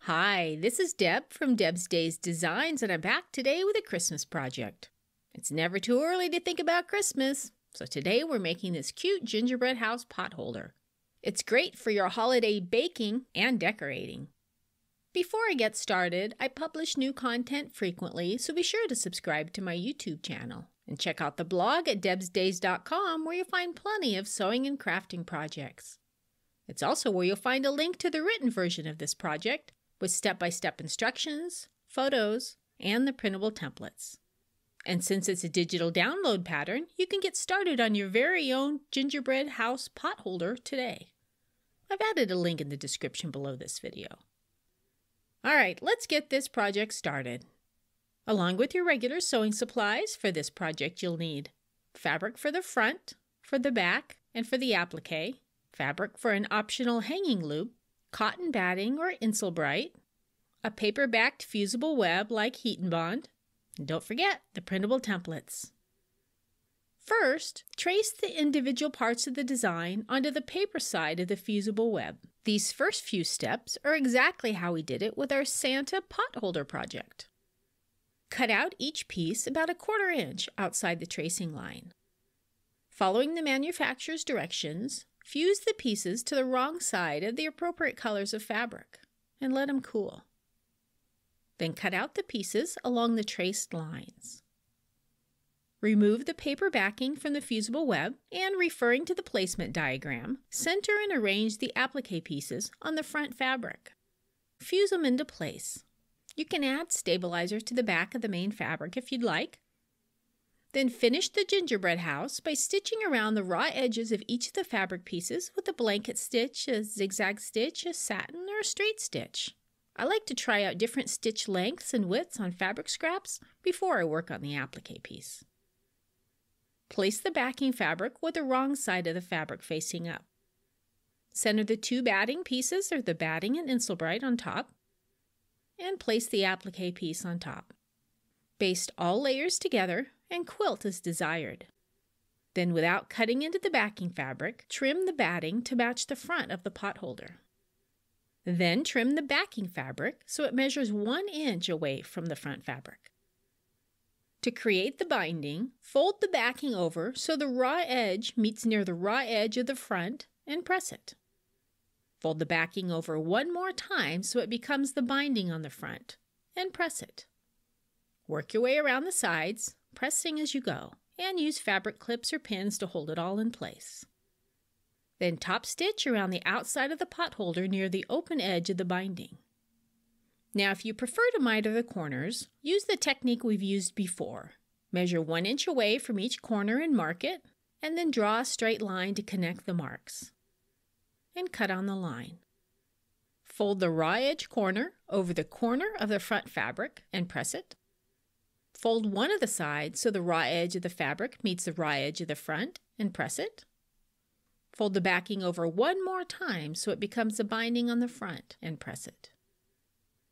Hi, this is Deb from Deb's Days Designs, and I'm back today with a Christmas project. It's never too early to think about Christmas, so today we're making this cute gingerbread house potholder. It's great for your holiday baking and decorating. Before I get started, I publish new content frequently, so be sure to subscribe to my YouTube channel. And check out the blog at debsdays.com where you'll find plenty of sewing and crafting projects. It's also where you'll find a link to the written version of this project, with step-by-step instructions, photos, and the printable templates. And since it's a digital download pattern, you can get started on your very own gingerbread house potholder today. I've added a link in the description below this video. Alright, let's get this project started. Along with your regular sewing supplies for this project, you'll need fabric for the front, for the back, and for the appliqué, fabric for an optional hanging loop, cotton batting or Insulbright, a paper-backed fusible web like Heat and Bond, and don't forget the printable templates. First, trace the individual parts of the design onto the paper side of the fusible web. These first few steps are exactly how we did it with our Santa potholder project. Cut out each piece about 1/4 inch outside the tracing line. Following the manufacturer's directions, fuse the pieces to the wrong side of the appropriate colors of fabric and let them cool. Then cut out the pieces along the traced lines. Remove the paper backing from the fusible web and, referring to the placement diagram, center and arrange the appliqué pieces on the front fabric. Fuse them into place. You can add stabilizer to the back of the main fabric if you'd like. Then finish the gingerbread house by stitching around the raw edges of each of the fabric pieces with a blanket stitch, a zigzag stitch, a satin, or a straight stitch. I like to try out different stitch lengths and widths on fabric scraps before I work on the appliqué piece. Place the backing fabric with the wrong side of the fabric facing up. Center the 2 batting pieces, or the batting and Insulbright, on top, and place the appliqué piece on top. Baste all layers together and quilt as desired. Then, without cutting into the backing fabric, trim the batting to match the front of the potholder. Then trim the backing fabric so it measures 1 inch away from the front fabric. To create the binding, fold the backing over so the raw edge meets near the raw edge of the front and press it. Fold the backing over 1 more time so it becomes the binding on the front and press it. Work your way around the sides, pressing as you go, and use fabric clips or pins to hold it all in place. Then top stitch around the outside of the potholder near the open edge of the binding. Now, if you prefer to miter the corners, use the technique we've used before. Measure 1 inch away from each corner and mark it, and then draw a straight line to connect the marks. And cut on the line. Fold the raw edge corner over the corner of the front fabric and press it. Fold one of the sides so the raw edge of the fabric meets the raw edge of the front and press it. Fold the backing over 1 more time so it becomes the binding on the front and press it.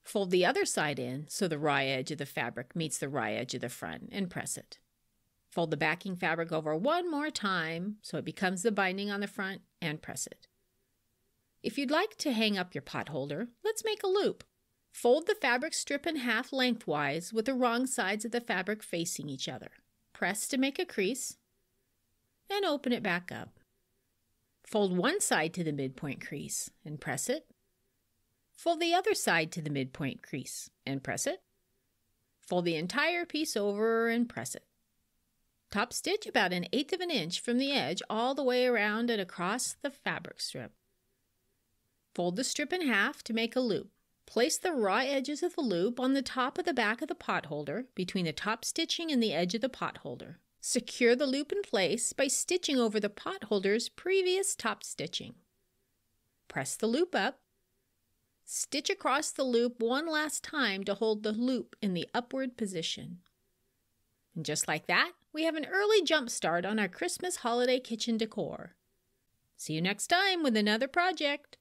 Fold the other side in so the raw edge of the fabric meets the raw edge of the front and press it. Fold the backing fabric over 1 more time so it becomes the binding on the front and press it. If you'd like to hang up your potholder, let's make a loop. Fold the fabric strip in half lengthwise with the wrong sides of the fabric facing each other. Press to make a crease and open it back up. Fold one side to the midpoint crease and press it. Fold the other side to the midpoint crease and press it. Fold the entire piece over and press it. Top stitch about 1/8 of an inch from the edge all the way around and across the fabric strip. Fold the strip in half to make a loop. Place the raw edges of the loop on the top of the back of the potholder between the top stitching and the edge of the potholder. Secure the loop in place by stitching over the potholder's previous top stitching. Press the loop up. Stitch across the loop 1 last time to hold the loop in the upward position. And just like that, we have an early jump start on our Christmas holiday kitchen decor. See you next time with another project.